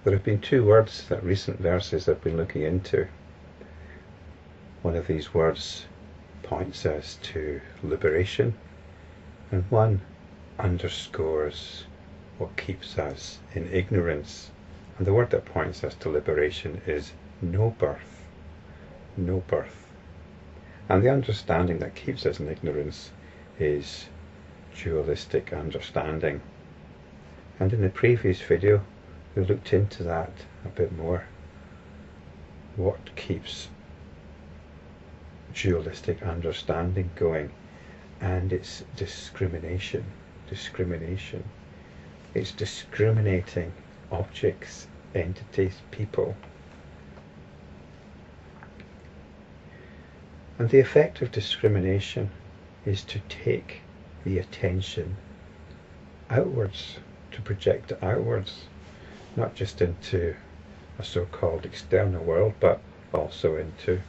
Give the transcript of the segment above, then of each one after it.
There have been two words that recent verses have been looking into. One of these words points us to liberation, and one underscores what keeps us in ignorance. And the word that points us to liberation is no birth. No birth. And the understanding that keeps us in ignorance is dualistic understanding. And in the previous video, we looked into that a bit more. What keeps dualistic understanding going? And it's discrimination. Discrimination. It's discriminating objects, entities, people. And the effect of discrimination is to take the attention outwards, to project it outwards, not just into a so-called external world, but also into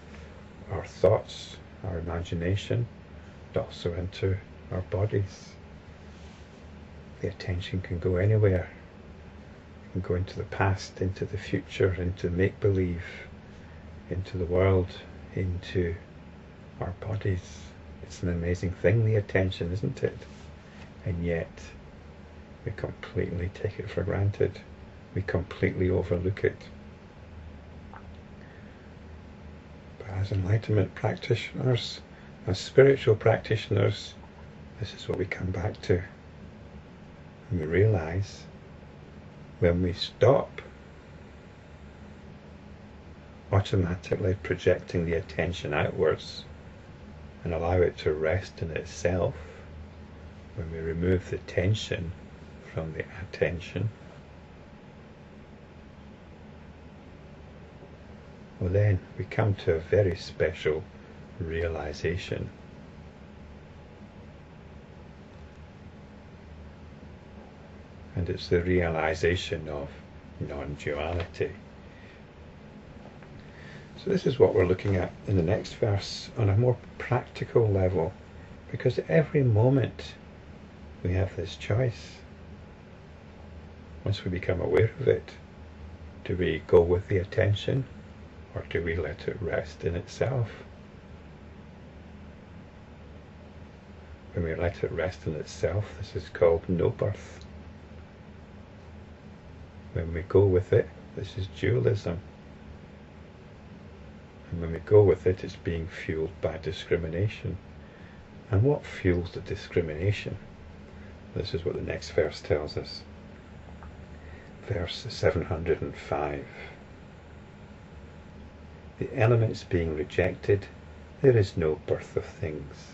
our thoughts, our imagination, but also into our bodies. The attention can go anywhere. It can go into the past, into the future, into make-believe, into the world, into our bodies. It's an amazing thing, the attention, isn't it? And yet we completely take it for granted. We completely overlook it. But as enlightenment practitioners, as spiritual practitioners, this is what we come back to. And we realize when we stop automatically projecting the attention outwards and allow it to rest in itself, when we remove the tension from the attention, well, then we come to a very special realization. And it's the realization of non-duality. So this is what we're looking at in the next verse on a more practical level, because at every moment we have this choice. Once we become aware of it, do we go with the attention, or do we let it rest in itself? When we let it rest in itself, this is called no birth. When we go with it, this is dualism. And when we go with it, it's being fueled by discrimination. And what fuels the discrimination? This is what the next verse tells us. Verse 705. The elements being rejected, there is no birth of things.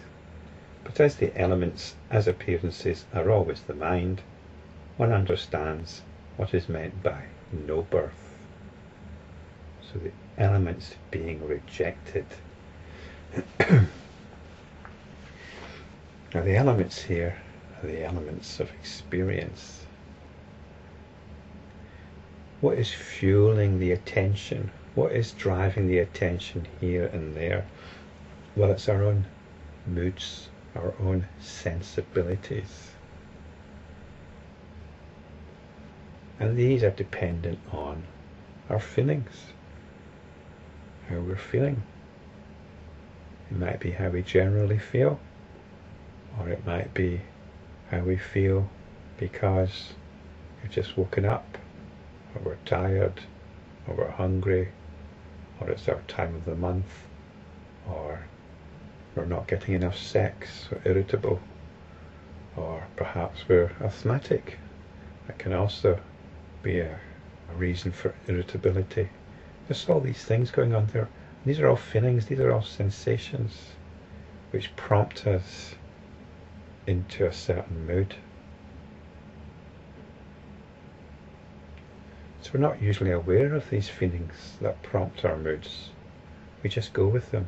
But as the elements, as appearances, are always the mind, one understands what is meant by no birth. So the elements being rejected. Now the elements here are the elements of experience. What is fueling the attention? What is driving the attention here and there? Well, it's our own moods, our own sensibilities. And these are dependent on our feelings, how we're feeling. It might be how we generally feel, or it might be how we feel because we've just woken up, or we're tired, or we're hungry, or it's our time of the month, or we're not getting enough sex, or irritable, or perhaps we're asthmatic. That can also be a reason for irritability. There's all these things going on there. These are all feelings, these are all sensations which prompt us into a certain mood. So we're not usually aware of these feelings that prompt our moods. We just go with them.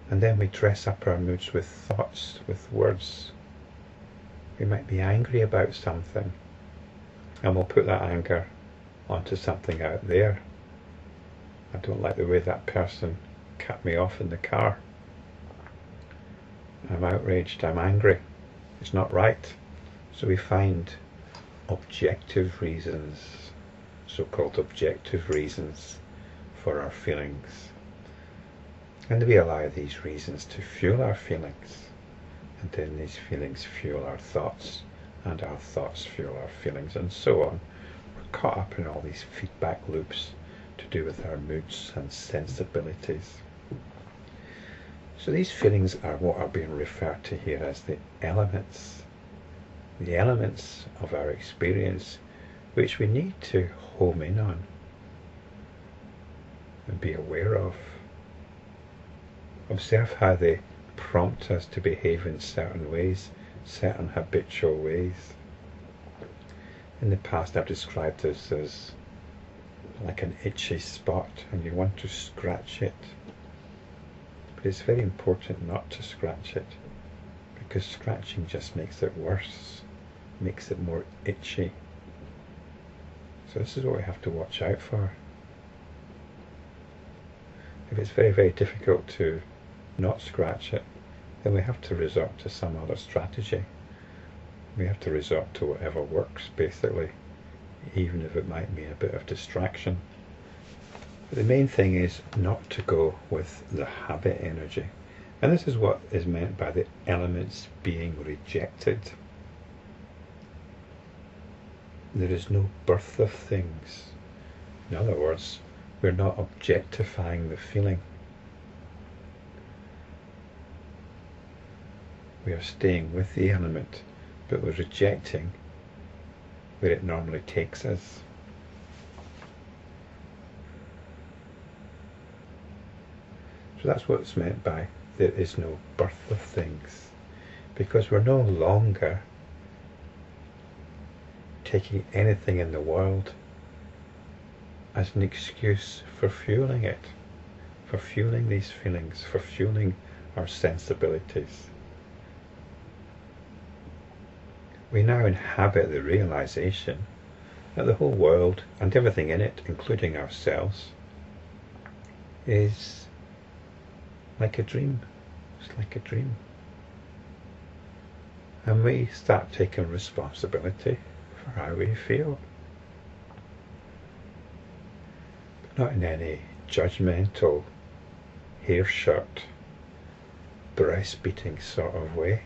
And then we dress up our moods with thoughts, with words. We might be angry about something, and we'll put that anger onto something out there. I don't like the way that person cut me off in the car. I'm outraged, I'm angry. It's not right. So we find objective reasons so-called objective reasons for our feelings. And we allow these reasons to fuel our feelings. And then these feelings fuel our thoughts, and our thoughts fuel our feelings, and so on. We're caught up in all these feedback loops to do with our moods and sensibilities. So these feelings are what are being referred to here as the elements of our experience, which we need to home in on and be aware of. Observe how they prompt us to behave in certain ways, certain habitual ways. In the past I've described this as like an itchy spot, and you want to scratch it. But it's very important not to scratch it, because scratching just makes it worse, makes it more itchy. So this is what we have to watch out for. If it's very, very difficult to not scratch it, then we have to resort to some other strategy. We have to resort to whatever works, basically, even if it might mean a bit of distraction. But the main thing is not to go with the habit energy. And this is what is meant by the elements being rejected. There is no birth of things. In other words, we're not objectifying the feeling. We are staying with the element, but we're rejecting where it normally takes us. So that's what's meant by there is no birth of things, because we're no longer taking anything in the world as an excuse for fueling it, for fueling these feelings, for fueling our sensibilities. We now inhabit the realization that the whole world and everything in it, including ourselves, is like a dream. It's like a dream. And we start taking responsibility for how we feel. But not in any judgmental, hair-shirt, breast-beating sort of way.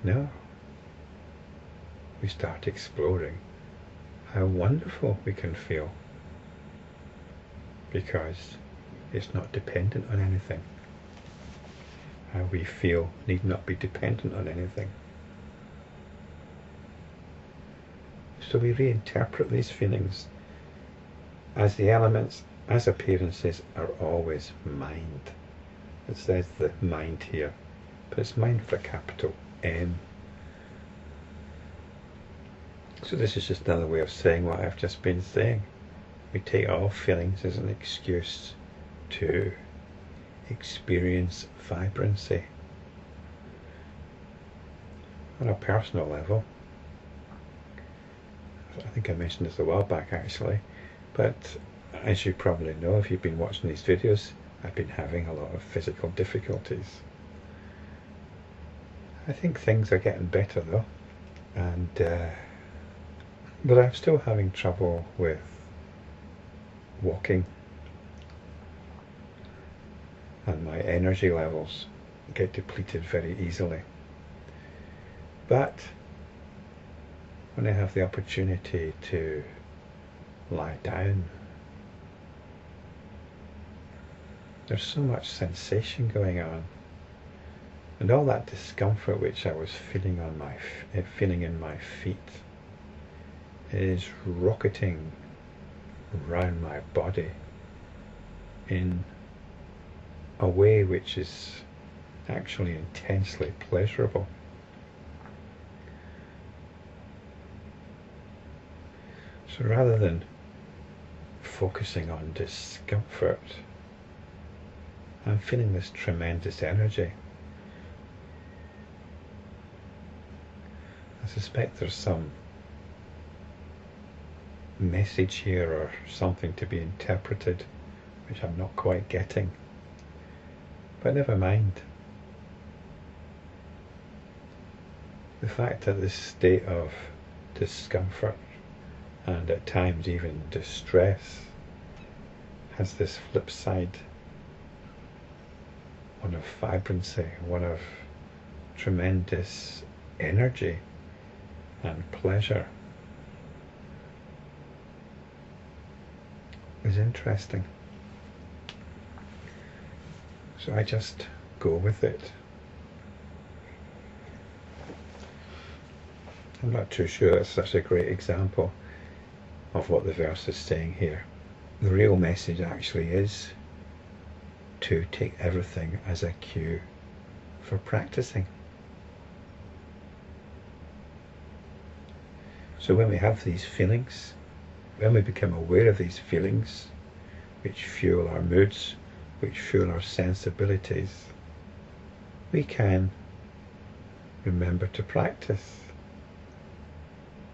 No. We start exploring how wonderful we can feel, because it's not dependent on anything. How we feel need not be dependent on anything. So we reinterpret these feelings as the elements, as appearances, are always mind. It says the mind here, but it's mind with a capital M. So this is just another way of saying what I've just been saying. We take all feelings as an excuse to experience vibrancy. On a personal level, I think I mentioned this a while back actually, but as you probably know if you've been watching these videos, I've been having a lot of physical difficulties. I think things are getting better though, and but I'm still having trouble with walking, and my energy levels get depleted very easily. But when I have the opportunity to lie down, there's so much sensation going on, and all that discomfort which I was feeling in my feet is rocketing around my body in a way which is actually intensely pleasurable. So rather than focusing on discomfort, I'm feeling this tremendous energy. I suspect there's some message here or something to be interpreted which I'm not quite getting, but never mind. The fact that this state of discomfort and at times even distress has this flip side, one of vibrancy, one of tremendous energy and pleasure. It's interesting. So I just go with it. I'm not too sure it's such a great example of what the verse is saying here. The real message actually is to take everything as a cue for practicing. So when we have these feelings, when we become aware of these feelings, which fuel our moods, which fuel our sensibilities, we can remember to practice.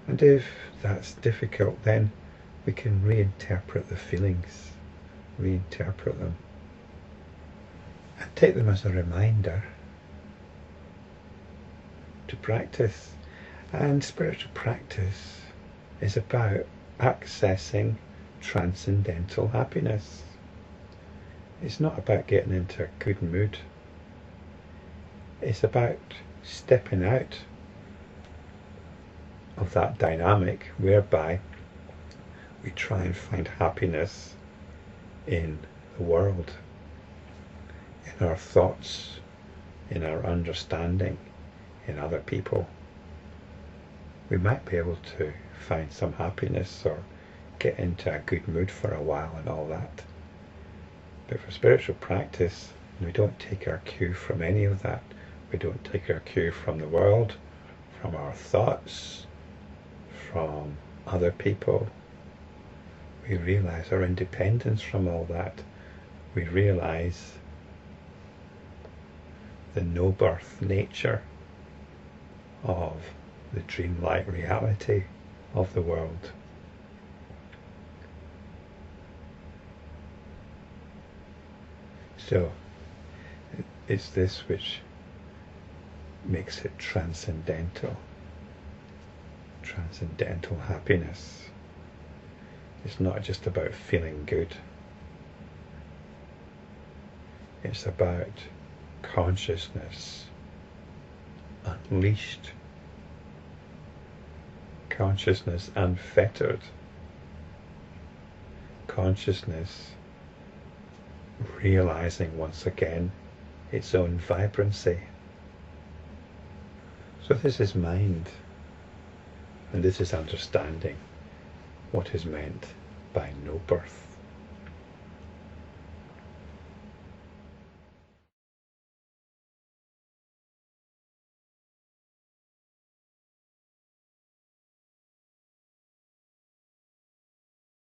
And if that's difficult, then we can reinterpret the feelings, reinterpret them, and take them as a reminder to practice. And spiritual practice is about accessing transcendental happiness. It's not about getting into a good mood. It's about stepping out of that dynamic whereby we try and find happiness in the world, in our thoughts, in our understanding, in other people. We might be able to find some happiness or get into a good mood for a while and all that. But for spiritual practice, we don't take our cue from any of that. We don't take our cue from the world, from our thoughts, from other people. We realize our independence from all that. We realize the no-birth nature of the dreamlike reality of the world. So it's this which makes it transcendental. Transcendental happiness. It's not just about feeling good. It's about consciousness unleashed, consciousness unfettered, consciousness realizing once again its own vibrancy. So this is mind, and this is understanding what is meant by no birth.